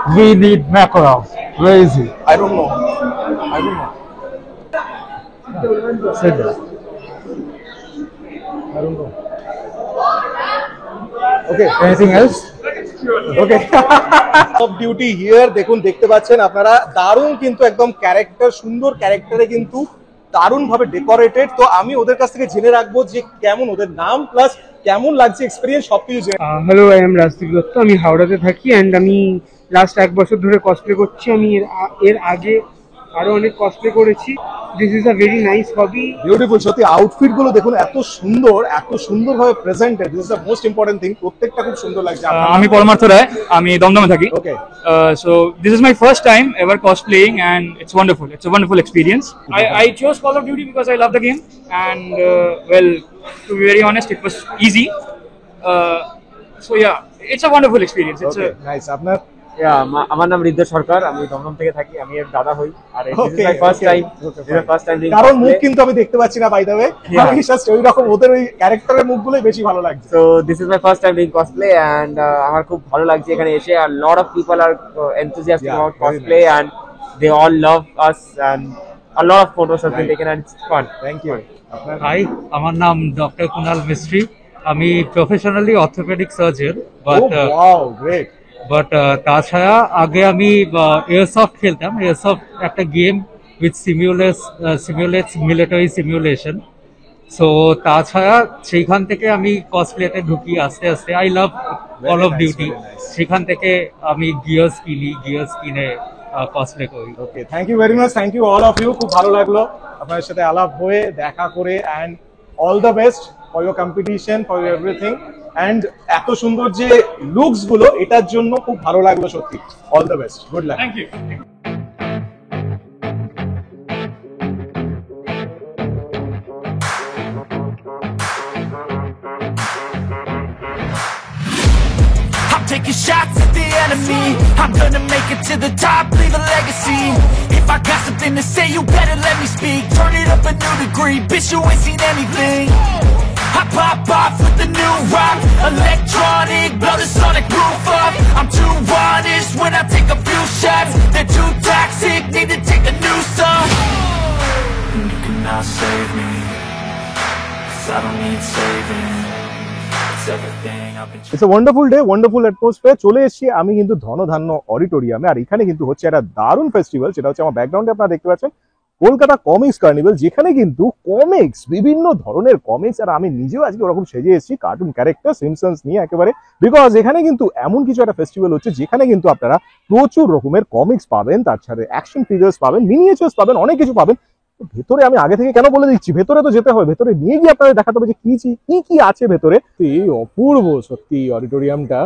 We need Makarov. Where is he? I don't know. Sit there. I don't know. Okay. Anything else? Okay of duty here দেখুন দেখতে পাচ্ছেন আপনারা দারুণ কিন্তু একদম ক্যারেক্টার সুন্দর ক্যারেক্টারে কিন্তু দারুণ ভাবে ডেকোরেটেড তো আমি ওদের কাছ থেকে জেনে রাখবো যে কেমন ওদের নাম প্লাস কেমন লাগছে এক্সপেরিয়েন্স সবকিছু জেনে hello I am Rajdeep Dutta আমি হাওড়াতে থাকি অ্যান্ড আমি লাস্ট 1 বছর ধরে কসপ্লে করছি আমি এর আগে আরো অনেক কসপ্লে করেছি this is a very nice hobby beautiful সত্যি আউটফিট গুলো দেখুন এত সুন্দরভাবে presented this is the most important thing প্রত্যেকটা খুব সুন্দর লাগছে আমি পরমার্থ রায় আমি দমদমে থাকি ওকে so this is my first time ever cosplaying and it's wonderful. It's a wonderful experience. I chose Call of Duty because I love the game and well, to be very honest, it was easy. So yeah, it's a wonderful experience. It's okay, nice. আপনার আমার নাম ঋদ্ধ সরকার আমি দমদম থেকে থাকি আমি এর দাদা হই আর this is my first time কারণ মুখ কিন্তু আমি দেখতে পাচ্ছি না বাই দ্য ওয়ে আমি জাস্ট ওই রকম ওদের ওই ক্যারেক্টারের মুখগুলোই বেশি ভালো লাগছে so this is my first time doing cosplay and আমার খুব ভালো লাগছে এখানে এসে a lot of people are enthusiastic about cosplay and they all love us and a lot of photos have been taken and it's fun. Thank you. Hi আমার নাম doctor Kunal Mistry আমি professionally orthopaedic surgeon wow great but তাছাড়া আগে আমি airsoft খেলতাম airsoft একটা game with simulates military simulation so তাছাড়া সেইখান থেকে আমি কসপ্লেতে ঢুকি আস্তে আস্তে I love Call of Duty সেখান থেকে আমি গিয়ার্স কিনে কসপ্লে করি okay thank you very much thank you all of you খুব ভালো লাগলো আপনাদের সাথে আলাপ হয়ে দেখা করে and all the best for your competition for your everything and এত সুন্দর যে লুকস গুলো এটার জন্য খুব ভালো লাগলো সত্যি all the best good luck Thank you. Taking shots at the enemy, I'm gonna make it to the top, leave a legacy. If I got something to say, you better let me speak. Turn it up a new degree, bitch, you ain't seen anything. I pop off with the new rock, electronic, blow the sonic roof up. I'm too honest when I take a few shots. They're too toxic, need to take a new song. And you cannot save me, 'cause I don't need saving. It's a wonderful day wonderful atmosphere চলে এসেছি আমি কিন্তু ধনধান্য অডিটোরিয়ামে আর এখানে কিন্তু হচ্ছে একটা দারুণ ফেস্টিভ্যাল সেটা হচ্ছে আমার ব্যাকগ্রাউন্ডে আপনারা দেখতে পাচ্ছেন কলকাতা কমিক্স কার্নিভাল যেখানে কিন্তু কমিক্স বিভিন্ন ধরনের কমিক্স আর আমি নিজেও আজকে ওরকম সেজে এসেছি কার্টুন ক্যারেক্টার সিমসন্স নিয়ে একেবারে বিকজ এখানে কিন্তু এমন কিছু একটা ফেস্টিভ্যাল হচ্ছে যেখানে কিন্তু আপনারা প্রচুর রকমের কমিক্স পাবেন তার সাথে অ্যাকশন ফিগার্স পাবেন মিনিয়েচার্স পাবেন অনেক কিছু পাবেন ভেতরে আমি আগে থেকে কেন বলে দিচ্ছি ভেতরে তো যেতে হবে ভেতরে নিয়ে গিয়ে আপনাদের দেখাতে হবে যে কি আছে ভেতরে অপূর্ব সত্যি অডিটোরিয়ামটা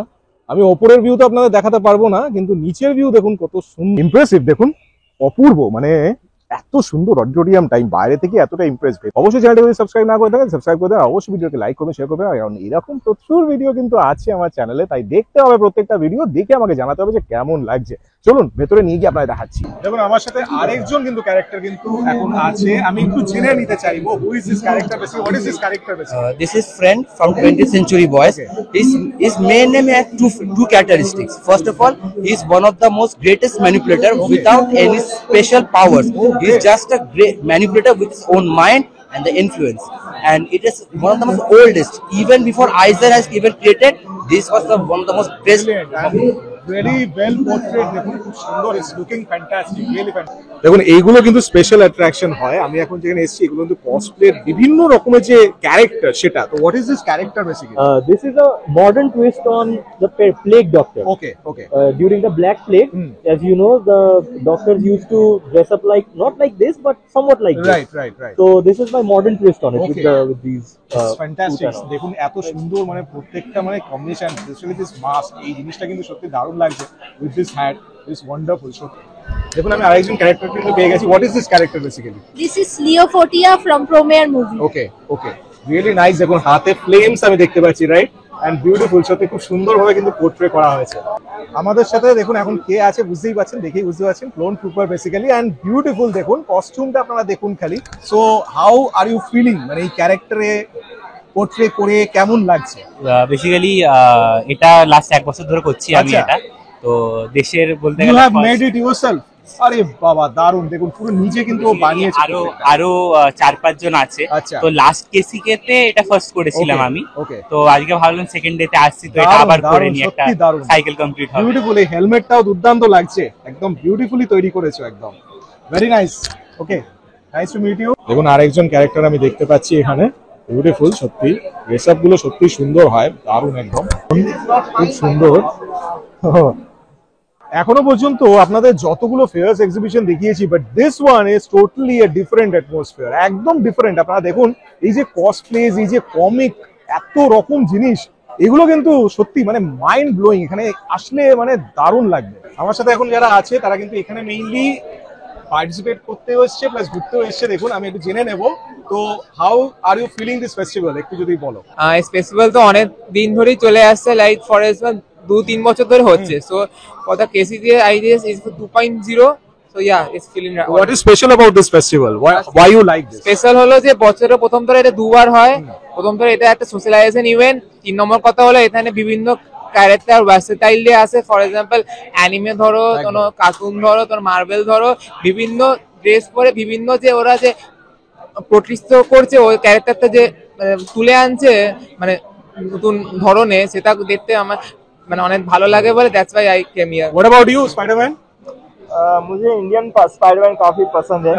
আমি ওপরের ভিউ তো আপনাদের দেখাতে পারবো না কিন্তু নিচের ভিউ দেখুন কত সুন্দর ইমপ্রেসিভ দেখুন অপূর্ব মানে এত সুন্দর অডিটোরিয়াম টাইম বাইরে থেকে এতটা ইমপ্রেস অবশ্যই চ্যানেলটাকে যদি সাবস্ক্রাইব না করে থাকেন সাবস্ক্রাইব করে দেন অবশ্যই ভিডিওকে লাইক করবেন শেয়ার করবেন কারণ এরকম প্রচুর ভিডিও কিন্তু আছে আমার চ্যানেলে তাই দেখতে হবে প্রত্যেকটা ভিডিও দেখে আমাকে জানাতে হবে যে কেমন লাগছে চলুন ভেতরে নিয়ে গিয়ে আপনাদের দেখাচ্ছি দেখুন আমার সাথে আরেকজন কিন্তু ক্যারেক্টার কিন্তু এখন আছে আমি একটু জেনে নিতে চাইবো who is this character basically what is this character basically This is friend from 20th Century Boys. His main name has two characteristics. First of all, he is one of the most greatest manipulator without any special powers. He is just a great manipulator with his own mind and the influence. And it is one of the most oldest. Even before Eisner has even created, this was one of the most best. Very well portrayed দেখুন খুব সুন্দর it's looking fantastic really fantastic দেখুন এইগুলো কিন্তু special attraction হয় আমি এখন যেখানে এসেছি এগুলো কিন্তু কসপ্লের বিভিন্ন রকমের যে ক্যারেক্টার সেটা তো what is this character basically This is a modern twist on the plague doctor. Okay. During the Black Plague, as you know, the doctors used to dress up like not like this, but somewhat like this. Right. So this is my modern twist on it with these. Fantastic দেখুন এত সুন্দর মানে প্রত্যেকটা মানে combination specially this mask এই জিনিসটা কিন্তু সত্যি দারুণ লাগছে with this hat this wonderful সত্যি দেখুন আমি আরেকজন ক্যারেক্টার কিন্তু পেয়ে গেছি what is this character basically This is Leo Fortia from Promare movie. Okay really nice দেখুন হাতে ফ্লেমস আমি দেখতে পাচ্ছি রাইট এন্ড বিউটিফুল সত্যি খুব সুন্দরভাবে কিন্তু পোর্ট্রে করা হয়েছে আমাদের সাথে দেখুন এখন কে আছে বুঝতেই পারছেন দেখেই বুঝতে পারছেন clone trooper basically and beautiful দেখুন কস্টিউমটা আপনারা দেখুন খালি so how are you feeling মানে এই ক্যারেক্টারে পোর্ট্রে করে কেমন লাগছে? বেসিক্যালি এটা লাস্ট 1 বছর ধরে করছি আমি এটা। তো দেশের বলতে ইউ গেলে হ্যাভ মেড ইট ইয়োরসেলফ? আরে বাবা দারুণ, দেখুন পুরো নিজে কিন্তু ও বানিয়েছে। আরো 4-5 জন আছে। তো লাস্ট কেসিকেতে এটা ফার্স্ট করেছিলাম আমি। তো আজকে ভাবলাম সেকেন্ড ডেতে আসছি, তো এটা আবার করে নি, একটা সাইকেল কমপ্লিট হবে। বিউটিফুল, এই হেলমেটটাও দুর্দান্ত লাগছে, একদম বিউটিফুলি তৈরি করেছো একদম। Very nice. Okay, nice to meet you. দেখুন আরেকজন ক্যারেক্টার আমি দেখতে পাচ্ছি এখানে, বিউটিফুল সত্যি, ড্রেসআপ গুলো সত্যি সুন্দর হয়, দারুণ একদম, খুব সুন্দর। এখনো পর্যন্ত আপনাদের যতগুলো ফেয়ার্স এক্সিবিশন দেখিয়েছি, but this one is totally a different atmosphere, একদম ডিফারেন্ট। আপনারা দেখুন এই যে কসপ্লেজ, এই যে কমিক, এত রকম জিনিস, এগুলো কিন্তু সত্যি মানে মাইন্ড ব্লোয়িং। এখানে আসলে মানে দারুণ লাগবে। আমার সাথে এখন যারা আছে তারা কিন্তু এখানে মেইনলি পার্টিসিপেট করতেও এসছে প্লাস ঘুরতেও এসছে। দেখুন আমি একটু জেনে নেব, তো how are you feeling this festival, একটু যদি বলো। এই ফেস্টিভ্যাল তো অনেক দিন ধরেই চলে আসছে, লাইক ফর এক্সাম্পল 2-3 বছর ধরে হচ্ছে। So for the KCJ ideas is 2.0. So yeah, it's feeling right. What is special about this festival? Why you like this? Special হলো যে বছরের প্রথম ধরে এটা দুবার হয়। প্রথম ধরে এটা একটা সোশ্যালাইজেশন ইভেন্ট। 3 নম্বর কথা হলো এখানে বিভিন্ন ক্যারেক্টার ভার্সেটাইল ডে আছে। ফর এক্সাম্পল অ্যানিমে ধরো, কোনো কার্টুন ধরো, তোমার মার্বেল ধরো, বিভিন্ন ড্রেস পরে বিভিন্ন যে ওরা যে প্রতিষ্ঠিত করছে ওই ক্যারেক্টারটা যে তুলে আনছে মানে নতুন ধরনে, সেটা দেখতে আমার মানে অনেক ভালো লাগে বলে that's why I came here. What about you, Spider-Man? मुझे इंडियन स्पाइडरमैन काफी पसंद है।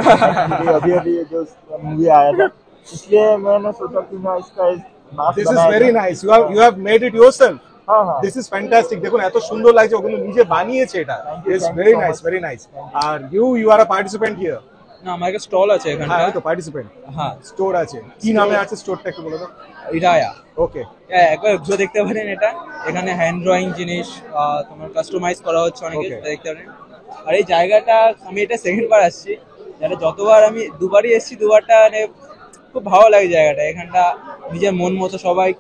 अभी जो मूवी आया था, इसलिए मैंने सोचा कि मैं इसका mask This is very nice. You have made it yourself. This is fantastic. দেখুন এত সুন্দর লাগছে, ওগুলো নিজে বানিয়েছে এটা। It's very nice, very nice. R you are a participant here? না, আমার একটা স্টল আছে এখানে। হ্যাঁ, তো পার্টিসিপেন্ট। হ্যাঁ, স্টোর আছে। কি নামে আছে স্টোরটা একটু বলো তো? ইরায়া। ওকে, একবার ঘুরে দেখতে পারেন এটা। এখানে হ্যান্ড ড্রয়িং জিনিস তোমার কাস্টমাইজ করা হচ্ছে অনেকে, দেখতে পারেন। আর এই জায়গাটা আমি এটা সেকেন্ড বার আসছি, যেটা যতবার আমি দুবারই এসেছি, দুবারটা মানে খুব ভালো লাগে জায়গাটা। এখানটা নিজের মন মতো সবাই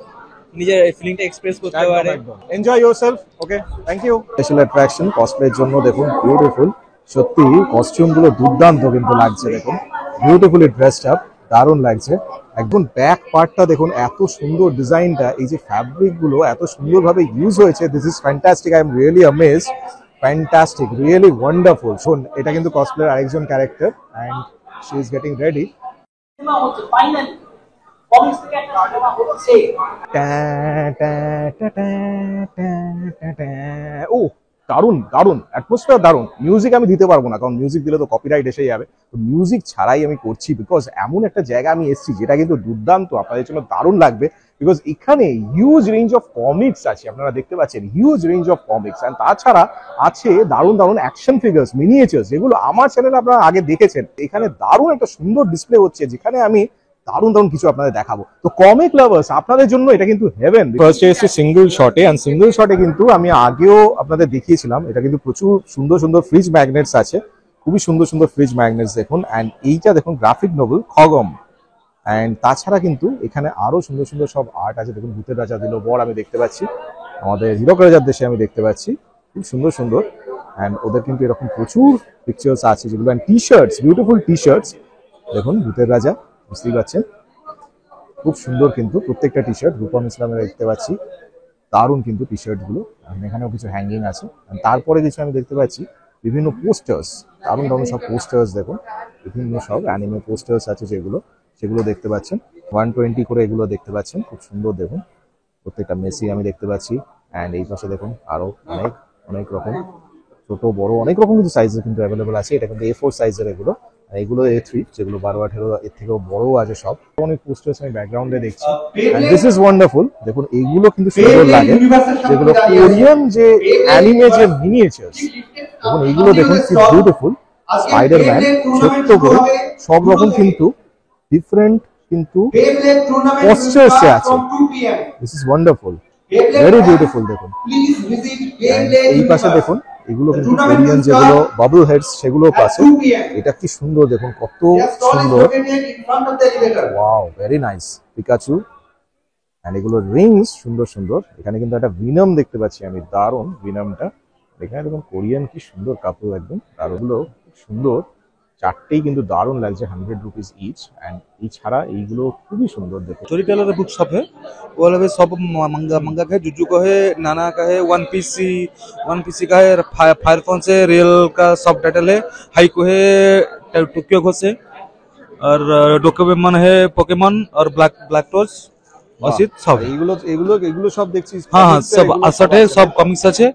নিজের ফিলিংটা এক্সপ্রেস করতে পারে। Enjoy yourself. Okay, thank you. Special attraction কসপ্লের জন্য দেখুন বিউটিফুল, সত্যি কস্টিউম গুলো দুর্দান্ত কিন্তু লাগছে। দেখুন বিউটিফুলি ড্রেসড আপ, দারুণ লাগছে একদম। ব্যাক পার্টটা দেখুন এত সুন্দর ডিজাইনটা, এই যে ফ্যাব্রিক গুলো এত সুন্দরভাবে ইউজ হয়েছে। This is fantastic, I am really amazed, fantastic, really wonderful. শোন, এটা কিন্তু কসপ্লের আরেকজন character and she is getting ready. ও দারুণ দারুণ অ্যাটমসফিয়ার, দারুণ মিউজিক। আমি দিতে পারবো না, কারণ মিউজিক দিলে তো কপিরাইট এসে যাবে। তো মিউজিক ছাড়াই আমি করছি, বিকজ এমন একটা জায়গা আমি এসেছি যেটা কিন্তু দুর্দান্ত, আপনাদের জন্য দারুণ লাগবে। বিকজ এখানে হিউজ রেঞ্জ অফ কমিক্স আছে, আপনারা দেখতে পাচ্ছেন huge range of comics. And তাছাড়া আছে দারুণ দারুণ অ্যাকশন ফিগার্স, মিনিয়েচার্স, যেগুলো আমার চ্যানেলে আপনারা আগে দেখেছেন। এখানে দারুণ একটা সুন্দর ডিসপ্লে হচ্ছে, যেখানে আমি দারুণ দারুণ কিছু আপনাদের দেখাবো। তো কমিক লাভার্স, আপনাদের জন্য এটা কিন্তু হেভেন। ফার্স্ট এসেছে সিঙ্গেল শটে, এন্ড সিঙ্গেল শটে কিন্তু আমি আগেও আপনাদের দেখিয়েছিলাম, এটা কিন্তু প্রচুর সুন্দর সুন্দর ফ্রিজ ম্যাগনেটস আছে, খুবই সুন্দর সুন্দর ফ্রিজ ম্যাগনেটস দেখুন। অ্যান্ড এইটা দেখুন গ্রাফিক নোভেল খগম। অ্যান্ড তাছাড়া কিন্তু এখানে আরো সুন্দর সুন্দর সব আর্ট আছে। দেখুন ভূতের রাজা দিল বর আমি দেখতে পাচ্ছি, আমাদের হীরক রাজার দেশে আমি দেখতে পাচ্ছি, খুব সুন্দর সুন্দর। অ্যান্ড ওদের কিন্তু এরকম প্রচুর পিকচার্স আছে যেগুলো, and T shorts, beautiful tea shorts দেখুন ভূতের রাজা, বুঝতেই পারছেন খুব সুন্দর কিন্তু প্রত্যেকটা টি শার্ট। রূপম ইসলামের দেখতে পাচ্ছি, দারুণ কিন্তু টি শার্ট গুলো। এখানেও কিছু হ্যাঙ্গিং আছে। তারপরে কিছু আমি দেখতে পাচ্ছি বিভিন্ন পোস্টার্স, দারুণ দারুণ সব পোস্টার্স দেখুন, বিভিন্ন সব অ্যানিমে পোস্টার্স আছে যেগুলো, সেগুলো দেখতে পাচ্ছেন 120 করে এগুলো দেখতে পাচ্ছেন, খুব সুন্দর দেখুন প্রত্যেকটা মেসি আমি দেখতে পাচ্ছি। অ্যান্ড এই পাশে দেখুন আরো অনেক অনেক রকম ছোট বড় অনেক রকম কিন্তু সাইজের কিন্তু অ্যাভেলেবল আছে। এটা কিন্তু A4 সাইজের, এগুলো A3, যেগুলো 12-18 এর থেকেও বড় আছে সব। অনেক পোস্টার্স আমি ব্যাকগ্রাউন্ডে দেখছি। দিস ইজ ওয়ান্ডারফুল, দেখুন এইগুলো কিন্তু সুন্দর লাগে, যেগুলো কোরিয়ান যে অ্যানিমে যে মিনিয়েচার্স, দেখুন এইগুলো দেখুন কি বিউটিফুল। স্পাইডারম্যান ছোট্ট করে সব রকম কিন্তু ডিফারেন্ট কিন্তু পোস্টার্সে আছে। This is wonderful, very beautiful. দেখুন এই পাশে দেখুন এগুলো কিন্তু কোরিয়ান যেগুলো বাবল হেডস, সেগুলো পাশে। এটা কি সুন্দর দেখুন, কত সুন্দর, wow, very nice. Pikachu and এগুলো রিংস সুন্দর সুন্দর। এখানে কিন্তু একটা ভিনম দেখতে পাচ্ছি আমি, দারুণ ভিনমটা। এখানে দেখুন কোরিয়ান কি সুন্দর কাপড়, একদম আর ওগুলো সুন্দর চারটেই কিন্তু দারুণ লাগছে, 100 रुपीज ইচ। এন্ড এছাড়া এইগুলো খুবই সুন্দর দেখো। स्टोरी टेलर बुक शॉप है, वो वाला भी सब मंगा मंगा का है, जुजू का है, नाना का है, वन पीसी का है, फायर फोन से रियल का सब टाइटल है, हाइको है, टोक्यो घोष है, और डोकोमेमन है, पोकेमन और ब्लैक टॉर्च অসিত সব এইগুলো সব দেখছি। হ্যাঁ সব আসলে সব কমিক্স আছে,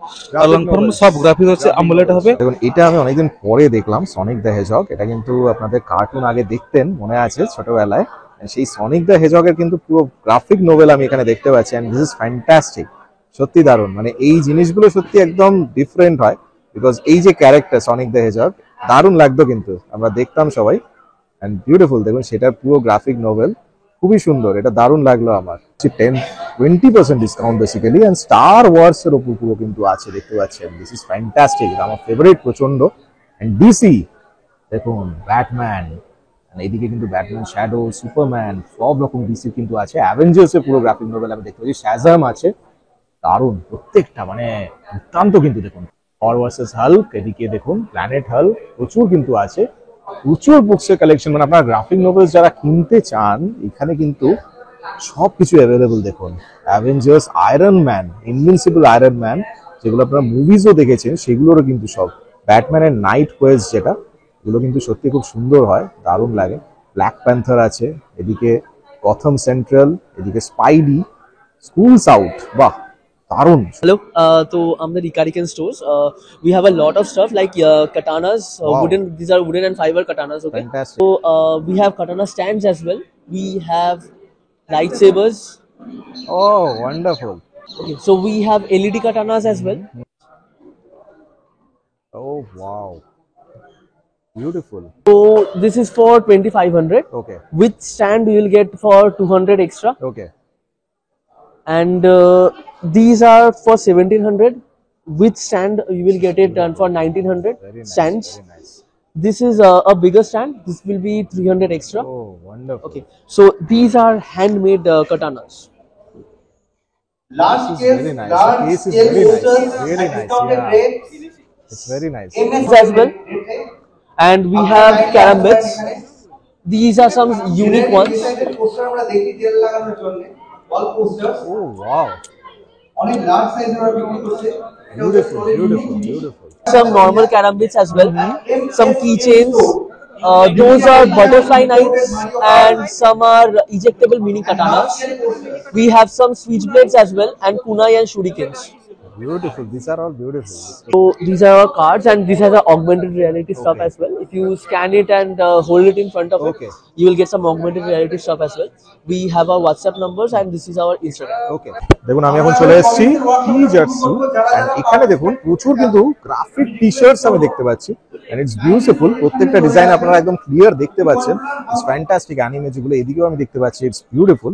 লং ফর্ম সব গ্রাফিক্স আছে, আমুলেট হবে। দেখুন এটা আমি অনেকদিন পরে দেখলাম, সনিক দ্য হেজগ। এটা কিন্তু আপনাদের কার্টুন আগে দেখতেন মনে আছে ছোটবেলায়, সেই সনিক দ্য হেজগ এর কিন্তু পুরো গ্রাফিক নোভেল আমি এখানে দেখতে পাচ্ছি। এন্ড দিস ইজ ফ্যান্টাস্টিক, সত্যি দারুণ। মানে এই জিনিসগুলো সত্যি একদম ডিফারেন্ট হয়, বিকজ এই যে ক্যারেক্টার সনিক দ্য হেজগ দারুণ লাগতো কিন্তু আমরা দেখতাম সবাই। এন্ড বিউটিফুল, দেখুন সেটার পুরো গ্রাফিক নোভেল খুবই সুন্দর, এটা দারুণ লাগলো আমার। 10-20% discount basically. And Star Wars এর উপর পুরো কিন্তু আছে, দেখতে পাচ্ছেন। দিস ইজ ফ্যান্টাস্টিক, এটা আমার ফেভারিট প্রচন্ড। এন্ড ডিসি দেখুন, ব্যাটম্যান, এইদিকে কিন্তু ব্যাটম্যান, শ্যাডো, সুপারম্যান, সব রকম ডিসি কিন্তু আছে। অ্যাভেঞ্জার্স এর পুরো গ্রাফিক নোভেল আমি দেখতে পাচ্ছি, শ্যাজাম আছে, দারুণ প্রত্যেকটা, মানে দুর্দান্ত কিন্তু। দেখুন থর ভার্সেস হাল্ক, এদিকে দেখুন প্ল্যানেট হাল্ক, প্রচুর কিন্তু আছে, প্রচুর বুকসের কালেকশন। মানে আপনার গ্রাফিক নোভেলস যারা কিনতে চান এখানে কিন্তু সবকিছু অ্যাভেলেবল। দেখুন Avengers, iron man, invincible iron man, যেগুলো আপনারা মুভিজও দেখেছেন সেগুলোরও কিন্তু সব। ব্যাটম্যানের নাইট কোয়েস্ট যেটা, এগুলো কিন্তু সত্যি খুব সুন্দর হয়, দারুণ লাগে। ব্ল্যাক প্যান্থার আছে, এদিকে গথম সেন্ট্রাল, এদিকে স্পাইডি, স্কুলস আউট, বাহ দারুণ। Hello, so I'm the Rikarikan stores. We have a lot of stuff like katanas, wooden. These are wooden and fiber katanas. Okay. Fantastic. So we have katana stands as well. We have lightsabers. Oh, wonderful. Okay. So we have LED katanas as well. Oh wow, beautiful. So this is for 2500. Okay. With stand you will get for 200 extra. Okay. And these are for 1700. With stand you will get it done for 1900. Very nice, stands. very nice. This is a bigger stand. This will be 300 extra. Oh, wonderful. Okay, so these are handmade katanas. This is very nice. The case is very nice. Really nice. Yeah. It's very nice. As well. And we have karambits. These are some unique ones. Oh wow. Beautiful, beautiful, beautiful. Some normal karambits as well. Some keychains. Those are butterfly knives, and some are ejectable mini katanas. We have some switchblades as well, and kunai and shurikens. Beautiful. These are all beautiful. So these are our cards, and this has a augmented reality stuff as well. If you scan it and hold it in front of it, you will get some augmented reality stuff as well. We have our WhatsApp numbers, and this is our Instagram. Okay. দেখুন আমি এখন চলে এসেছি কিজাটসু, and এখানে দেখুন প্রচুর কিন্তু graphic টি-শার্টস আমি দেখতে পাচ্ছি। এন্ড ইটস বিউটিফুল, প্রত্যেকটা ডিজাইন আপনারা একদম ক্লিয়ার দেখতে পাচ্ছেন। It's fantastic. অ্যানিমে যেগুলো এদিকেও আমি দেখতে পাচ্ছি, ইটস বিউটিফুল।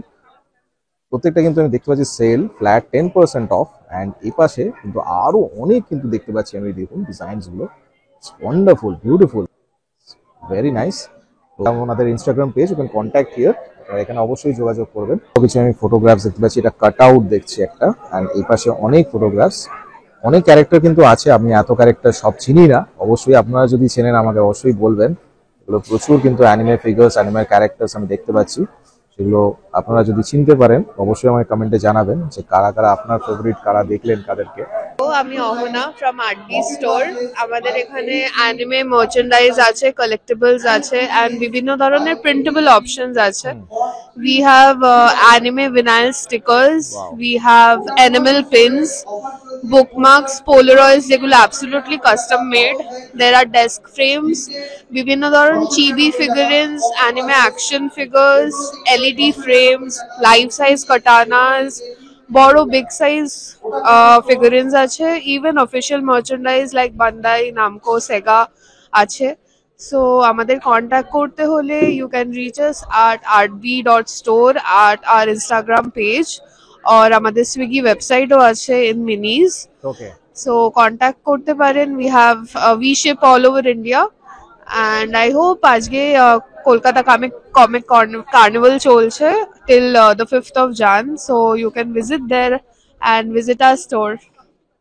প্রত্যেকটা কিন্তু আমি দেখতে পাচ্ছি সেল, ফ্ল্যাট 10% অফ। এন্ড এই পাশে কিন্তু আরো অনেক কিন্তু দেখতে পাচ্ছি আমি, দেখুন ডিজাইনস গুলো, it's wonderful, beautiful, very nice. ওনাদের Instagram page, you can contact here. এখানে অবশ্যই যোগাযোগ করবেন। কিছু আমি ফটোগ্রাফস দেখতে পাচ্ছি, এটা কাট আউট দেখছি একটা। এন্ড এই পাশে অনেক ফটোগ্রাফস, অনেক ক্যারেক্টার কিন্তু আছে। আমি এত ক্যারেক্টার সব চিনি না, অবশ্যই আপনারা যদি চেনেন আমাকে অবশ্যই বলবেন। এগুলো প্রচুর কিন্তু অ্যানিমে ফিগার্স, অ্যানিমে ক্যারেক্টার্স আমি দেখতে পাচ্ছি। সেগুলো আপনারা যদি চিনতে পারেন অবশ্যই আমাকে কমেন্টে জানাবেন যে কারা কারা আপনার ফেভারিট, কারা দেখলেন কাদেরকে। আমি অহনা ফ্রম আর্টবি স্টোর। আমাদের এখানে অ্যানিমে মার্চেন্ডাইজ আছে, কালেক্টেবলস আছে, এন্ড বিভিন্ন ধরনের প্রিন্টেবল অপশনস আছে। We have anime vinyl stickers, we have enamel pins, bookmarks, Polaroids যেগুলো absolutely custom made. There are desk frames, বিভিন্ন ধরনের chibi figurines, anime action figures, LED frames, life size katanas, বড় big size figurines আছে, even official merchandise like Bandai, Namco, Sega আছে। So আমাদের contact করতে হলে you can reach us at artb.store at our Instagram page, और আমাদের Swiggy ওয়েবসাইটও আছে in minis. Okay. So contact করতে পারেন। We have we ship all over India, and I hope আজকে কলকাতা comic carnival চলছে till the 5th of Jan, so you can visit there and visit our store.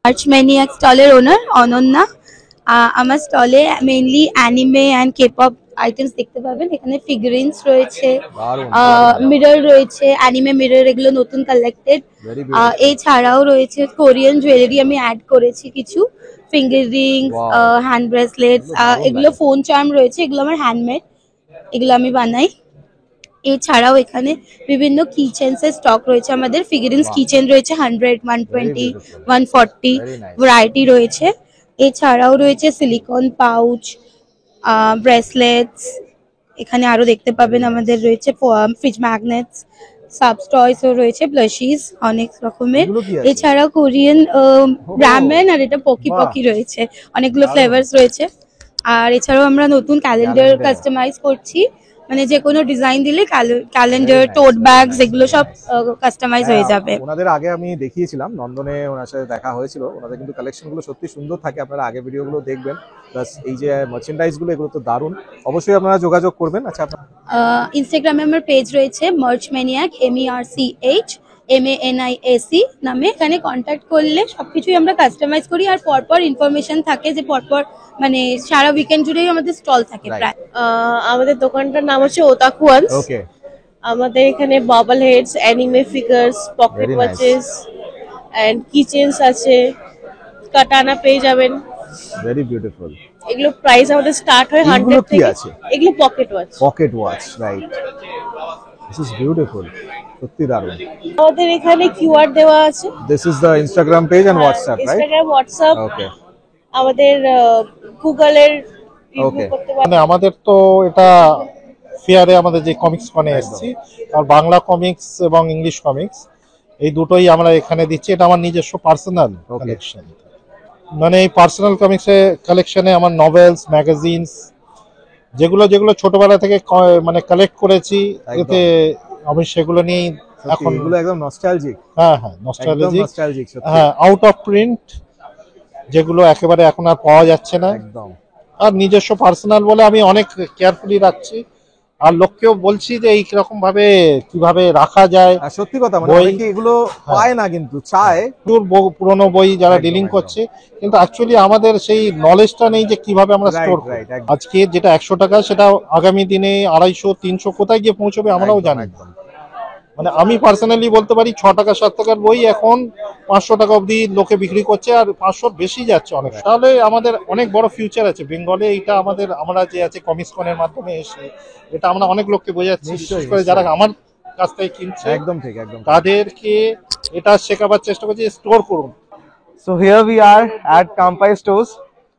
Archmaniac স্টলের ওনার অনন্যা। আমার স্টলে mainly anime and K-pop items দেখতে পাবেন। এখানে ফিগারিন্স রয়েছে, mirror রয়েছে, অ্যানিমে মিরর, এগুলো নতুন কালেক্টেড। এছাড়াও রয়েছে কোরিয়ান জুয়েলারি, আমি অ্যাড করেছি কিছু, ফিঙ্গার রিংস, হ্যান্ড ব্রেসলেটস, এগুলো ফোন চার্ম রয়েছে, এগুলো আমার হ্যান্ডমেড, এগুলো আমি বানাই। এছাড়াও এখানে বিভিন্ন কিচেন্সের স্টক রয়েছে আমাদের। ফিগারিন্স কিচেন রয়েছে 100, 120, 140 ভ্যারাইটি রয়েছে। এছাড়াও রয়েছে সিলিকন পাউচ, ব্রেসলেটস, এখানে আরো দেখতে পাবেন আমাদের রয়েছে ফ্রিজ ম্যাগনেটস, সাবস্টয়সও রয়েছে, ব্লাশিস অনেক রকমের। এছাড়াও কোরিয়ান রামেন আর এটা পকি পকি রয়েছে, অনেকগুলো ফ্লেভারস রয়েছে। আর এছাড়াও আমরা নতুন ক্যালেন্ডার কাস্টমাইজ করছি, মানে যে কোনো ডিজাইন দিলে ক্যালেন্ডার, টোট ব্যাগস, এগুলো সব কাস্টমাইজ হয়ে যাবে। ওনাদের আগে আমি দেখিয়েছিলাম নন্দনে, ওনার সাথে দেখা হয়েছিল। ওনাদের কিন্তু কালেকশনগুলো সত্যি সুন্দর থাকে, আপনারা আগে ভিডিওগুলো দেখবেন। প্লাস এই যে মার্চেন্ডাইজগুলো, এগুলো তো দারুণ, অবশ্যই আপনারা যোগাযোগ করবেন। আচ্ছা, ইনস্টাগ্রামে আমার পেজ রয়েছে মার্চ ম্যানিয়াক, MERCH MANIAC নামে। এখানে কন্ট্যাক্ট করলে সবকিছুই আমরা কাস্টমাইজ করি, আর পরপর ইনফরমেশন থাকে যে পরপর মানে সারা উইকেন্ড জুড়েই আমাদের স্টল থাকে প্রায়। আমাদের দোকানটার নাম হচ্ছে ওতাকু ওয়ান্স। আমাদের এখানে bubble heads, anime figures, pocket watches and keychains আছে, কাটানা পেয়ে যাবেন। Very beautiful. এগুলো প্রাইস আমাদের স্টার্ট হয় 100 থেকে। এগুলো pocket watch. Pocket watch, right. This is beautiful, সত্যি দারুণ। আমাদের এখানে কিউআর দেওয়া আছে। This is the Instagram page and WhatsApp, right? Instagram, WhatsApp. Okay. আমাদের গুগলের রিভিউ করতে পারেন। মানে আমাদের তো এটা ফেয়ারে আমাদের যে কমিক্স কনে এসেছি, আর বাংলা কমিক্স এবং ইংলিশ কমিক্স এই দুটোই আমরা এখানে দিচ্ছি। এটা আমার নিজস্ব পার্সোনাল কালেকশন, মানে এই পার্সোনাল কমিক্সের কালেকশনে আমার নভেলস, ম্যাগাজিনস, যেগুলো যেগুলো ছোটবেলা থেকে মানে কালেক্ট করেছি, এতে আমি সেগুলো নিয়েই এখন এগুলো একদম নস্টালজিক। হ্যাঁ হ্যাঁ, নস্টালজিক। হ্যাঁ, আউট অফ প্রিন্ট, যেগুলো একেবারে এখন আর পাওয়া যাচ্ছে না একদম। আর নিজস্ব পার্সোনাল বলে আমি অনেক কেয়ারফুলি রাখছি, আর লোককেও বলছি যে এই রকম ভাবে কিভাবে রাখা যায়। সত্যি কথা, মানে অনেকে এগুলো পায় না, কিন্তু চায়। পুরনো বই যারা ডিলিং করছে, কিন্তু অ্যাকচুয়ালি আমাদের সেই নলেজটা নেই যে কিভাবে আমরা স্টোর করি। আজকে যেটা 100 টাকা, সেটা আগামী দিনে 250, 300 কোথায় গিয়ে পৌঁছবে আমরাও জানি। মানে আমি পার্সোনালি বলতে পারি 6 টাকা 7 টাকার বই এখন 500 টাকা অবধি লোকে বিক্রি করছে, আর 500 বেশি যাচ্ছে অনেক। তাহলে আমাদের অনেক বড় ফিউচার আছে বেঙ্গলে। এইটা আমাদের, আমরা যে আছে কমিক্সকনের মাধ্যমে এসে এটা আমরা অনেক লোককে বোঝাচ্ছি, বিশেষ করে যারা আমার কাছ থেকে কিনছে। একদম ঠিক, একদম। তাদেরকে এটা শেখাবার চেষ্টা করছি, স্টোর করুন। So here we are at Kampai Stores.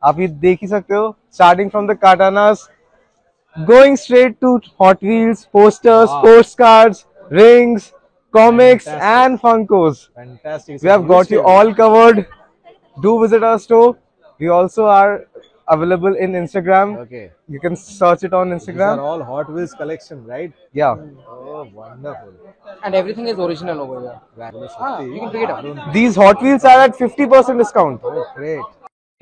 आप ये देख ही सकते हो, starting from the katanas, going straight to Hot Wheels, posters, sports cards, rings, comics, and Funkos. Fantastic. We have got you all covered. Do visit our store. We also are available in Instagram. Okay. You can search it on Instagram. These are all Hot Wheels collection, right? Yeah. Oh, wonderful. And everything is original over here. You can pick it up. These Hot Wheels are at 50% discount. Oh, great.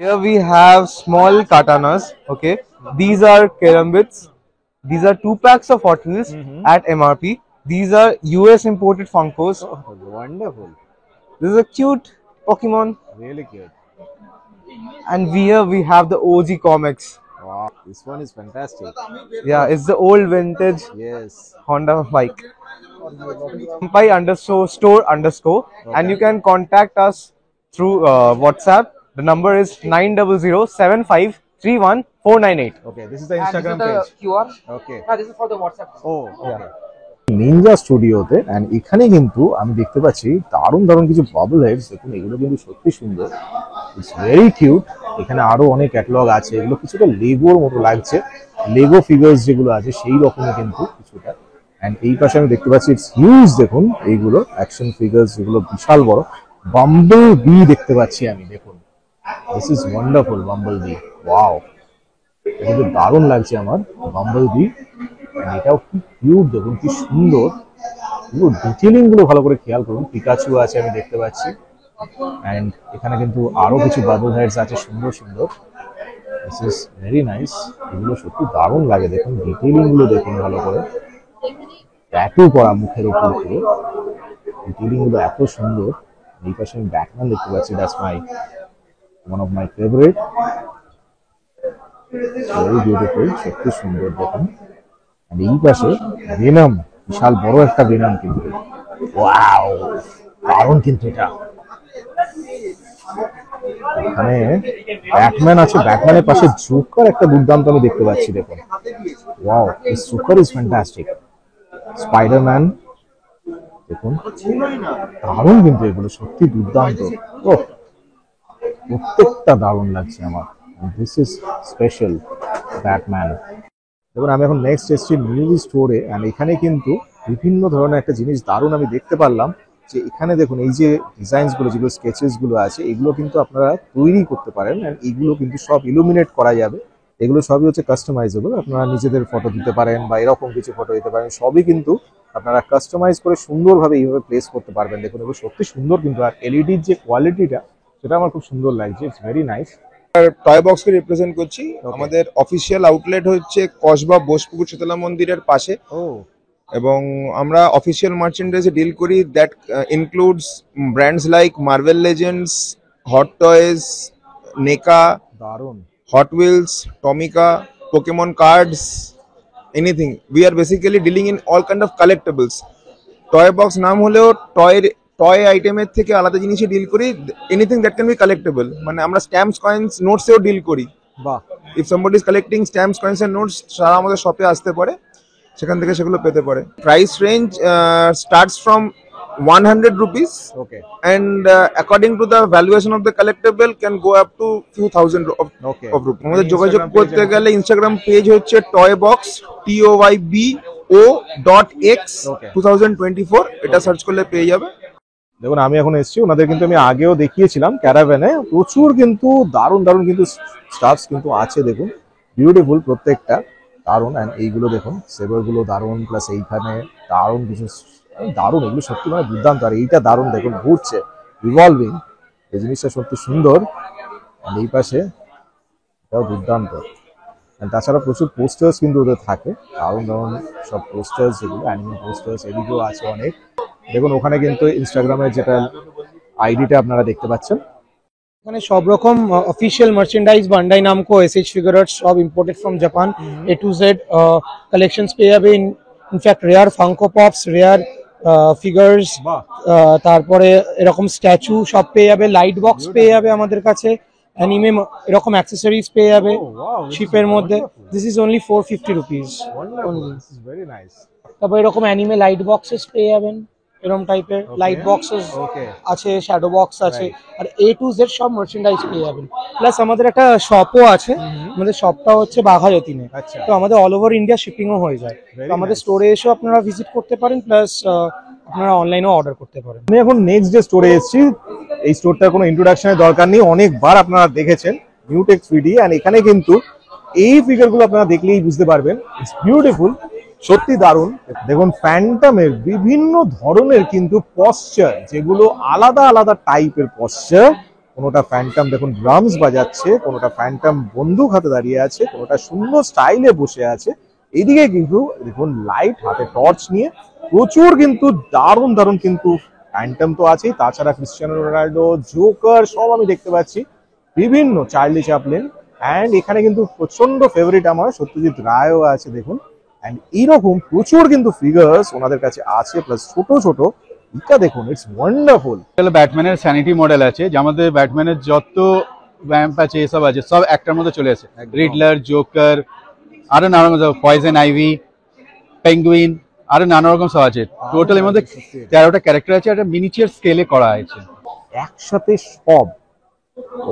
Here we have small katanas. Okay. These are kerambits. These are 2 packs of Hot Wheels at MRP. These are US imported Funkos. Oh, wonderful. This is a cute Pokemon. Really cute. And here we have the OG comics. Wow, this one is fantastic. Yeah, it's the old vintage Honda bike. Kampai _store_, and you can contact us through WhatsApp. The number is 900-7531-498. Okay, this is the Instagram page. This is the QR. Okay. This is for the WhatsApp. Oh, okay. Ninja স্টুডিওতে, and এখানে কিন্তু আমি দেখতে পাচ্ছি দারুণ দারুণ কিছু bubble heads. দেখুন, এগুলো কিন্তু সত্যি সুন্দর, ইটস ভেরি কিউট। এখানে আরো অনেক ক্যাটালগ আছে, এগুলো কিছুটা লেগোর মতো লাগছে, লেগো ফিগার্স যেগুলো আছে সেই রকমই কিন্তু কিছুটা। এন্ড এই পাশে আমি দেখতে পাচ্ছি ইটস হিউজ। দেখুন, এইগুলো অ্যাকশন ফিগার্স, এগুলো বিশাল বড়। বাম্বল বি দেখতে পাচ্ছি আমি, দেখুন, this is wonderful. Bumble bee, wow, এটা কিন্তু দারুণ লাগছে আমার। বাম্বল বি, এটাও কি কিউট, দেখুন কি সুন্দর। পুরো ডিটেলিং গুলো ভালো করে খেয়াল করুন। পিকাচু আছে আমি দেখতে পাচ্ছি, এন্ড এখানে কিন্তু আরো কিছু বাবল হেডস আছে সুন্দর সুন্দর। This is very nice. এগুলো সত্যি দারুণ লাগে, দেখুন ডিটেলিং গুলো দেখুন ভালো করে। ট্যাটু করা মুখের উপর পুরো, ডিটেলিং গুলো এত সুন্দর। এই পাশে আমি ব্যাটম্যান দেখতে পাচ্ছি, that's one of my favourite. Very beautiful, সত্যি সুন্দর দেখুন। আর এই পাশে ভেনম, বিশাল বড় একটা ভেনম কিন্তু, ওয়াও দারুণ কিন্তু এটা। এখানে ব্যাটম্যান আছে, ব্যাটম্যানের পাশে জোকার একটা দুর্দান্ত আমি দেখতে পাচ্ছি দেখুন, wow this Joker is fantastic. Spiderman দেখুন, দারুণ কিন্তু এগুলো সত্যি দুর্দান্ত, ও প্রত্যেকটা দারুণ লাগছে আমার। This is special Batman. দেখুন আমি এখন নেক্সট এসেছি মিউজিক স্টোরে, আর এখানে কিন্তু বিভিন্ন ধরনের একটা জিনিস দারুণ আমি দেখতে পারলাম, যে এখানে দেখুন এই যে ডিজাইনস গুলো, যেগুলো স্কেচেস গুলো আছে, এগুলো কিন্তু আপনারা তৈরি করতে পারেন, আর এগুলো কিন্তু সব ইলুমিনেট করা যাবে। এগুলো সবই হচ্ছে কাস্টমাইজেবল, আপনারা নিজেদের ফটো দিতে পারেন বা এরকম কিছু ফটো দিতে পারেন, সবই কিন্তু আপনারা কাস্টমাইজ করে সুন্দরভাবে এইভাবে প্লেস করতে পারবেন। দেখুন এগুলো সত্যি সুন্দর কিন্তু, আর এলইডির যে কোয়ালিটিটা সেটা আমার খুব সুন্দর লাগছে, ইটস ভেরি নাইস। টয় বক্সকে রিপ্রেজেন্ট করছি। আমাদের অফিসিয়াল আউটলেট হচ্ছে কসবা বোসপুকুর শীতলা মন্দিরের পাশে, এবং আমরা অফিসিয়াল মার্চেন্ডাইজে ডিল করি, that includes brands like Marvel Legends, Hot Toys, NECA, দারুণ, Hot Wheels, Tomica, Pokemon cards, anything. We are basically dealing in all kind of collectables. Toy box নাম হলেও টয় আইটেমের থেকে আলাদা জিনিসে ডিল করি, anything that can be collectable. মানে আমরা স্ট্যাম্পস, কয়েন্স, নোটসেও ডিল করি। বাহ, if somebody is collecting stamps, coins and notes, সারা আমাদের শপে আসতে পারে, সেখান থেকে সেগুলো পেতে পারে। Price range starts from 100 rupees, okay, and according to the valuation of the collectible can go up to few thousand of rupees. আমাদের যোগাযোগ করতে গেলে ইনস্টাগ্রাম পেজ হচ্ছে toybox toybo.x 2024, এটা সার্চ করলে পেয়ে যাবে। দেখুন আমি এখন এসেছি, ওনাদের কিন্তু আমি আগেও দেখিয়েছিলাম ক্যারাভ্যানে, প্রচুর কিন্তু দারুণ দারুণ কিন্তু স্টাফস কিন্তু আছে, দেখুন বিউটিফুল প্রত্যেকটা, দারুণ। অ্যান্ড এইগুলো দেখুন সেভার গুলো দারুণ, প্লাস এইখানে দারুণ কিছু দারুণ, এগুলো সত্যি মানে দুর্দান্ত। আর এইটা দারুণ দেখুন, ঘুরছে রিভলভিং, এই জিনিসটা সত্যি সুন্দর। এই পাশে এটাও দুর্দান্ত। তাছাড়া প্রচুর পোস্টার্স কিন্তু ওদের থাকে, দারুণ দারুণ সব পোস্টার্স, যেগুলো অ্যানিমে পোস্টার্স, এদিকেও আছে অনেক। দেখুন ওখানে কিন্তু ইনস্টাগ্রামের যেটা আইডিটা আপনারা দেখতে পাচ্ছেন, এখানে সব রকম official merchandise, Bandai Namco, SH figures, সব imported from Japan, A to Z collections পেয়ে যাবে। In fact rare Funko Pops, rare figures, তারপরে এরকম স্ট্যাচু সব পেয়ে যাবে, লাইট বক্স পেয়ে যাবে আমাদের কাছে, অ্যানিমে এরকম অ্যাক্সেসরিজ পেয়ে যাবে শিপের মধ্যে। This is only 450 rupees only. Very nice. তারপর এরকম অ্যানিমে লাইট বক্সেস পেয়ে যাবেন, এরকম টাইপের লাইট বক্সেস আছে, শ্যাডো বক্স আছে, আর এ টু জেড সব মার্চেন্ডাইজ পেয়ে যাবেন। প্লাস আমাদের একটা শপও আছে, আমাদের শপটা হচ্ছে বাঘা যতীনে, তো আমাদের অল ওভার ইন্ডিয়া শিপিংও হয়ে যায়। তো আমাদের স্টোরে এসেও আপনারা ভিজিট করতে পারেন, প্লাস আপনারা অনলাইনেও অর্ডার করতে পারেন। আমি এখন নেক্সট ডে স্টোরে এসেছি, এই স্টোরটার কোনো ইন্ট্রোডাকশনের দরকার নেই, অনেকবার আপনারা দেখেছেন, নিউটেক 3D। অ্যান্ড এখানে কিন্তু এই ফিগারগুলো আপনারা দেখলেই বুঝতে পারবেন, ইটস বিউটিফুল, সত্যি দারুণ। দেখুন ফ্যান্টামের বিভিন্ন ধরনের কিন্তু পশ্চার, যেগুলো আলাদা আলাদা টাইপের পশ্চার। কোনোটা ফ্যান্টাম দেখুন ড্রামস বাজাচ্ছে, কোনোটা ফ্যান্টাম বন্দুক হাতে দাঁড়িয়ে আছে, কোনোটা সুন্দর স্টাইলে বসে আছে। এইদিকে কিন্তু দেখুন লাইট হাতে টর্চ নিয়ে, প্রচুর কিন্তু দারুণ দারুণ কিন্তু ফ্যান্টাম তো আছেই, তাছাড়া ক্রিশ্চিয়ানো রোনাল্ডো, জোকার সব আমি দেখতে পাচ্ছি, বিভিন্ন চার্লি চ্যাপলিন। অ্যান্ড এখানে কিন্তু প্রচন্ড ফেভারিট আমার সত্যজিৎ রায়ও আছে দেখুন। অ্যান্ড এইরকম প্রচুর কিন্তু ফিগার্স ওনাদের কাছে আছে, প্লাস ছোট ছোট, এটা দেখুন ইটস ওয়ান্ডারফুল। ব্যাটম্যানের স্যানিটি মডেল আছে, যে আমাদের ব্যাটম্যানের যত ভ্যাম্প আছে এসব আছে, সব একটার মধ্যে চলে আসে। রিডলার, জোকার, আরো নানা রকম, পয়জন আইভি, পেঙ্গুইন, আরো নানা রকম সব আছে। টোটাল এর মধ্যে 13টা ক্যারেক্টার আছে, একটা মিনিচার স্কেলে করা হয়েছে। একসাথে সব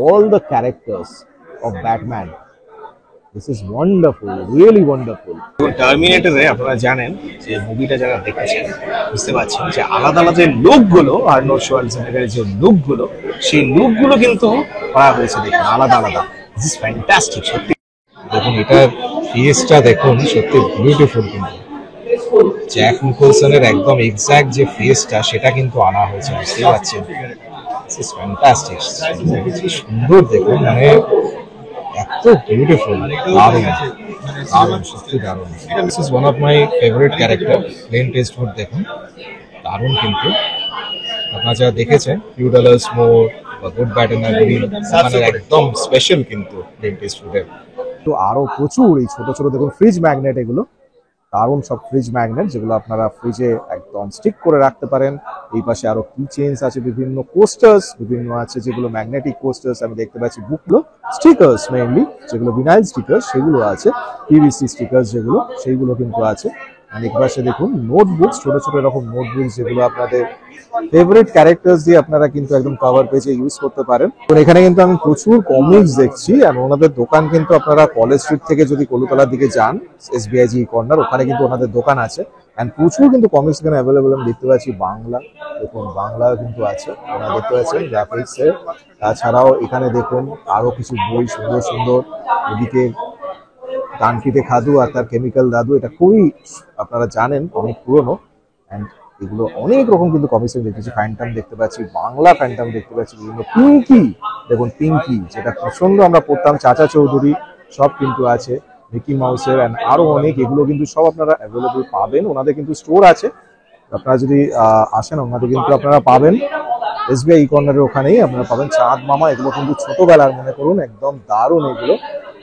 all the characters of Batman. This is wonderful, really wonderful. টার্মিনেটরে আপনারা জানেন যে মুভিটা যারা দেখেছেন বুঝতে পারছেন যে আলাদা আলাদা যে লুকগুলো, আর্নল্ড শোয়ার্জনেগারের যে লুকগুলো, সেই লুকগুলো কিন্তু করা হয়েছে দেখুন আলাদা আলাদা। দিস ইজ ফ্যান্টাস্টিক সত্যি। দেখুন এটার ফেসটা দেখুন, সত্যি বিউটিফুল। কিন্তু জ্যাক নিকলসনের একদম এক্স্যাক্ট যে ফেসটা সেটা কিন্তু আনা হয়েছে, বুঝতে পারছেন। দিস ইজ ফ্যান্টাস্টিক, সুন্দর দেখুন, মানে এত বিউটিফুল, দারুণ দারুণ, সত্যি দারুণ। This is one of my favourite character, Clint Eastwood. দেখুন দারুণ কিন্তু, আপনারা যারা দেখেছেন $2 মোর বা গুড ব্যাড অ্যান্ড আগলি, মানে একদম স্পেশাল কিন্তু ক্লিন্ট ইস্টউডের। তো আরো প্রচুর এই ছোট ছোট দেখুন ফ্রিজ ম্যাগনেট, এগুলো দারুণ সব ফ্রিজ ম্যাগনেট যেগুলো আপনারা ফ্রিজে একদম স্টিক করে রাখতে পারেন। এই পাশে আরো কি চেঞ্জ আছে, বিভিন্ন কোস্টার্স বিভিন্ন আছে যেগুলো ম্যাগনেটিক কোস্টার্স, আমি দেখতে পাচ্ছি বুকগুলো স্টিকার্স মেইনলি যেগুলো ভিনাইল স্টিকার সেগুলো আছে, পিভিসি স্টিকার্স যেগুলো সেইগুলো কিন্তু আছে। আর এক পাশে দেখুন নোটবুকস, ছোট ছোট এরকম নোটবুকস যেগুলো আপনাদের ফেভারিট ক্যারেক্টার্স দিয়ে আপনারা কিন্তু একদম কভার পেজে ইউজ করতে পারেন। তো এখানে কিন্তু আমি প্রচুর কমিক্স দেখছি, আর ওনাদের দোকান কিন্তু আপনারা কলেজ স্ট্রিট থেকে যদি কলুতলার দিকে যান SBIG কর্নার, ওখানে কিন্তু ওনাদের দোকান আছে। এন্ড প্রচুর কিন্তু কমিক্স এখানে অ্যাভেলেবল আমি দেখতে পাচ্ছি। বাংলা দেখুন, বাংলা কিন্তু আছে, ওনারা দেখতে পাচ্ছেন গ্রাফিক্স এর। তাছাড়াও এখানে দেখুন আরো কিছু বই সুন্দর সুন্দর, এদিকে ডানপিতে খাদু আর তার কেমিক্যাল দাদু, এটা খুবই আপনারা জানেন অনেক পুরনো। এন্ড এগুলো অনেক রকম কিন্তু কমিক্স আমি দেখতেছি, ফ্যান্টাম দেখতে পাচ্ছি, বাংলা ফ্যান্টাম দেখতে পাচ্ছি, বিভিন্ন পিঙ্কি দেখুন, পিঙ্কি যেটা প্রচন্ড আমরা পড়তাম, চাচা চৌধুরী সব কিন্তু আছে, মিকি মাউসের এন্ড আরো অনেক, এগুলো কিন্তু সব আপনারা অ্যাভেলেবল পাবেন। ওনাদের কিন্তু স্টোর আছে, আপনারা যদি আসেন ওনাদের কিন্তু আপনারা পাবেন SBI কর্নারের ওখানেই আপনারা পাবেন। চাঁদ মামা এগুলো কিন্তু ছোটবেলার মনে করুন, একদম দারুণ এগুলো,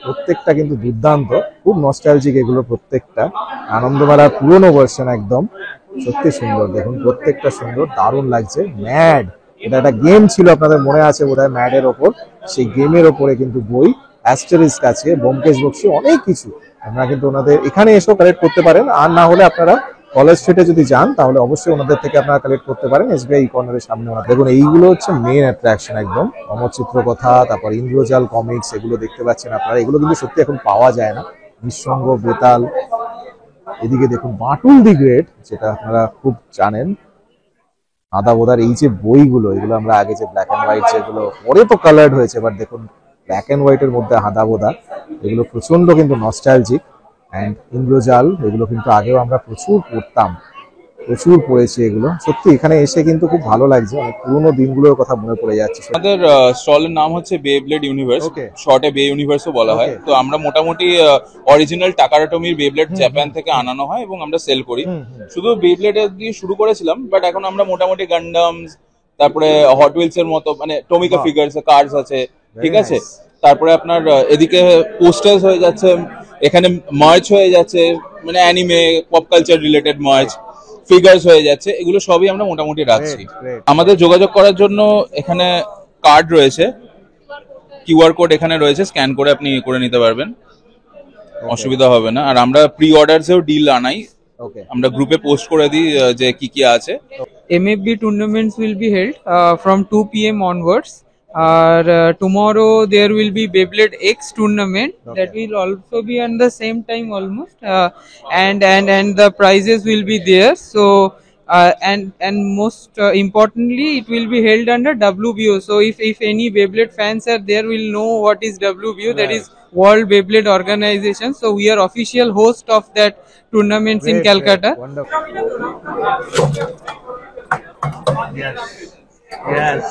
প্রত্যেকটা কিন্তু দুর্দান্ত, খুব নস্টালজিক এগুলো প্রত্যেকটা, আনন্দমেলার পুরনো ভার্সন একদম সত্যি সুন্দর। দেখুন প্রত্যেকটা সুন্দর, দারুণ লাগছে। ম্যাড, এটা একটা গেম ছিল আপনাদের মনে আছে বোধহয়, ম্যাডের ওপর, সেই গেমের ওপরে কিন্তু বই, অ্যাস্টারিস্ক আছে, ব্যোমকেশ বক্সী, অনেক কিছু আপনারা কিন্তু ওনাদের এখানে এসেও কালেক্ট করতে পারেন। আর না হলে আপনারা কলেজ স্ট্রিটে যদি যান তাহলে অবশ্যই ওনাদের থেকে আপনারা কালেক্ট করতে পারেন SBI কর্নারের সামনে। ওনার দেখুন এইগুলো হচ্ছে মেইন অ্যাট্রাকশন একদম, অমর চিত্রকথা, তারপর ইন্দ্রজাল কমিক্স, এগুলো দেখতে পাচ্ছেন আপনারা, এগুলো কিন্তু সত্যি এখন পাওয়া যায় না। নিঃসঙ্গ, বেতাল, এদিকে দেখুন বাটুল দি গ্রেট, যেটা আপনারা খুব জানেন, আদা বোদার এই যে বইগুলো, এগুলো আমরা আগে যে ব্ল্যাক অ্যান্ড হোয়াইট, যেগুলো পরে তো কালার্ড হয়েছে, বাট দেখুন ব্ল্যাক অ্যান্ড হোয়াইটের মধ্যে আদা বোদা, এগুলো প্রচন্ড কিন্তু নস্টালজিক। অ্যান্ড ইন্দ্রজাল, এগুলো কিন্তু আগেও আমরা প্রচুর পড়তাম, প্রচুর পড়েছি এগুলো, সত্যি এখানে এসে কিন্তু খুব ভালো লাগছে, অনেক পুরোনো দিনগুলোর কথা মনে পড়ে যাচ্ছে। আমাদের স্টলের নাম হচ্ছে বেব্লেড ইউনিভার্স, শর্টে বে ইউনিভার্সও বলা হয়। তো আমরা মোটামুটি অরিজিনাল টাকারাটমির বেব্লেড জাপান থেকে আনানো হয় এবং আমরা সেল করি। শুধু বেব্লেড দিয়ে শুরু করেছিলাম, বাট এখন আমরা মোটামুটি গান্ডামস, তারপরে হট হুইলস এর মতো মানে টমিকা ফিগারস, কার্ডস আছে, ঠিক আছে। তারপরে আপনার এদিকে পোস্টার্স হয়ে যাচ্ছে, এখানে মার্চ হয়ে যাচ্ছে, মানে anime pop culture related March, figures হয়ে যাচ্ছে, এগুলো সবই আমরা মোটামুটি রাখছি। আমাদের যোগাযোগ করার জন্য এখানে কার্ড রয়েছে, QR কোড এখানে রয়েছে, স্ক্যান করে আপনি করে নিতে পারবেন, অসুবিধা হবে না। আর আমরা প্রি অর্ডারসেও ডিল আনাই, আমরা গ্রুপে পোস্ট করে দিই যে কি কি আছে। MFB tournaments will be held from 2 PM onwards. Tomorrow there will be Beyblade X tournament that will also be on the same time almost, and the prizes will be there. So and most importantly, it will be held under WBO. So if any Beyblade fans are there, will know what is WBO. That is World Beyblade Organization. So we are official host of that tournaments in Calcutta. Yes. Yes.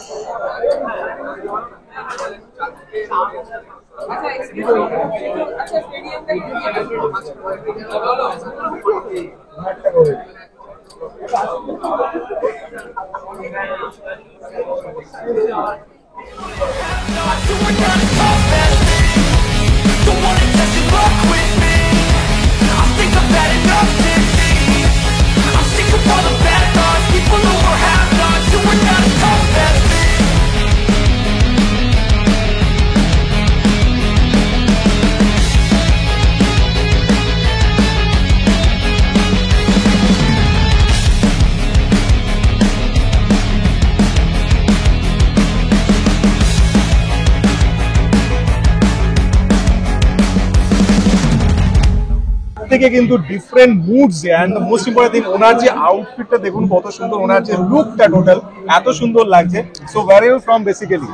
থেকে কিন্তু different moods and most important thing ওনার যে আউটফিটটা দেখুন কত সুন্দর, ওনার যে লুকটা টোটাল এত সুন্দর লাগছে। So where are you from basically?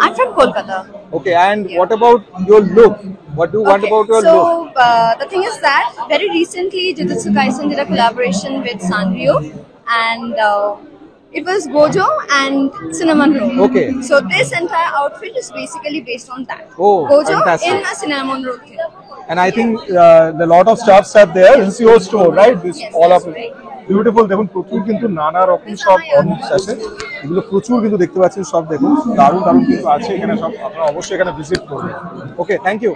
I'm from Kolkata. Okay, and what about your look? What do you want about your look? So the thing is that very recently Jujutsu Kaisen did a collaboration with Sanrio, and it was Gojo and Cinnamon Roll. Okay. So this entire outfit is basically based on that. Oh, Gojo fantastic. in a Cinnamon Roll thing. And I think the lot of stuffs are there. This is your store, right? This Yes, all that's of right. Beautiful. দেখুন প্রচুর কিন্তু নানা রকম সব comics আছে, এগুলো প্রচুর কিন্তু দেখতে পাচ্ছেন সব, দেখুন দারুণ দারুণ কিন্তু আছে এখানে সব, আপনারা অবশ্যই এখানে ভিজিট করবেন। ওকে, থ্যাংক ইউ।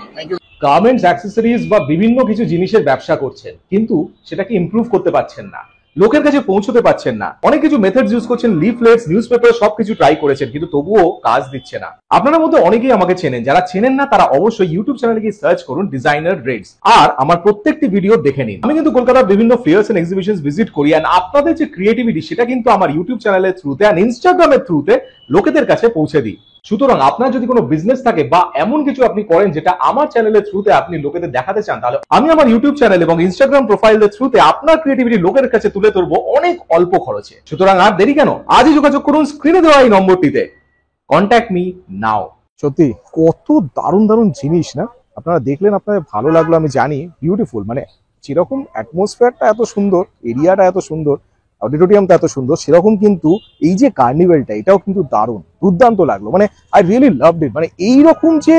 গার্মেন্টস, অ্যাক্সেসরিজ বা বিভিন্ন কিছু জিনিসের ব্যবসা করছেন, কিন্তু সেটাকে ইমপ্রুভ করতে পারছেন না, লোকের কাছে পৌঁছতে পারছেন না, অনেক কিছু মেথডস ইউজ করছেন, লিফলেটস, নিউজপেপার সবকিছু ট্রাই করেছেন, কিন্তু তবুও কাজ দিচ্ছে না। আপনারা মধ্যে অনেকেই আমাকে চেনেন, যারা চেনেন না তারা অবশ্যই ইউটিউব চ্যানেলে গিয়ে সার্চ করুন ডিজাইনার রেডস, আর আমার প্রত্যেকটি ভিডিও দেখে নিন। আমি কিন্তু কলকাতার বিভিন্ন ফেয়ার্স এন্ড এক্সিবিশনস ভিজিট করি, আর আপনাদের যে ক্রিয়েটিভিটি সেটা কিন্তু আমার ইউটিউব চ্যানেলের থ্রুতে আর ইনস্টাগ্রামের থ্রুতে লোকেদের কাছে পৌঁছে দিই। সুতরাং আপনার যদি কোনো বিজনেস থাকে বা এমন কিছু আপনি করেন যেটা আমার চ্যানেলের থ্রুতে আপনি লোকেদের দেখাতে চান, তাহলে আমি আমার ইউটিউব চ্যানেল এবং ইনস্টাগ্রাম প্রোফাইলের থ্রুতে আপনার ক্রিয়েটিভিটি লোকের কাছে তুলে ধরবো অনেক অল্প খরচে। সুতরাং আর দেরি কেন, আজই যোগাযোগ করুন স্ক্রিনে দেওয়া এই নম্বরটিতে। Contact me now. সত্যি কত দারুণ দারুণ জিনিস না, আপনারা দেখলেন, আপনাদের ভালো লাগলো আমি জানি। বিউটিফুল, মানে যেরকম অ্যাটমসফিয়ারটা এত সুন্দর, এরিয়াটা এত সুন্দর, অডিটোরিয়ামটা এত সুন্দর, সেরকম কিন্তু এই যে কার্নিভেলটা এটাও কিন্তু দারুণ দুর্দান্ত লাগলো। মানে আই রিয়েলি লাভড ইট। মানে এইরকম যে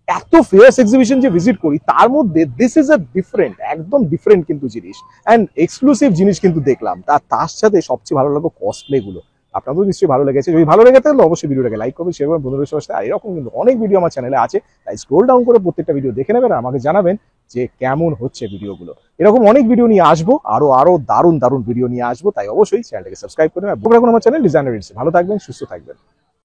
এত ফেয়ার্স এক্সিবিশন যে ভিজিট করি তার মধ্যে দিস ইজ আ ডিফারেন্ট, একদম ডিফারেন্ট কিন্তু জিনিস অ্যান্ড এক্সক্লুসিভ জিনিস কিন্তু দেখলাম। তার সাথে সবচেয়ে ভালো লাগলো কসপ্লে গুলো। আপনাদেরও নিশ্চয়ই ভালো লেগেছে। যদি ভালো লেগে থাকলে অবশ্যই ভিডিওটাকে লাইক করবেন, শেয়ার করবেন বন্ধুদের সাথে। আর এরকম কিন্তু অনেক ভিডিও আমার চ্যানেলে আছে, তাই স্ক্রোল ডাউন করে প্রত্যেকটা ভিডিও দেখে নেবেন আর আমাকে জানাবেন যে কেমন হচ্ছে ভিডিওগুলো। এরকম অনেক ভিডিও নিয়ে আসবো, আরো দারুণ দারুণ ভিডিও নিয়ে আসবো, তাই অবশ্যই চ্যানেলটাকে সাবস্ক্রাইব করবেন। আর রাখুন আমার চ্যানেল ডিজাইনার রেডস। ভালো থাকবেন, সুস্থ থাকবেন।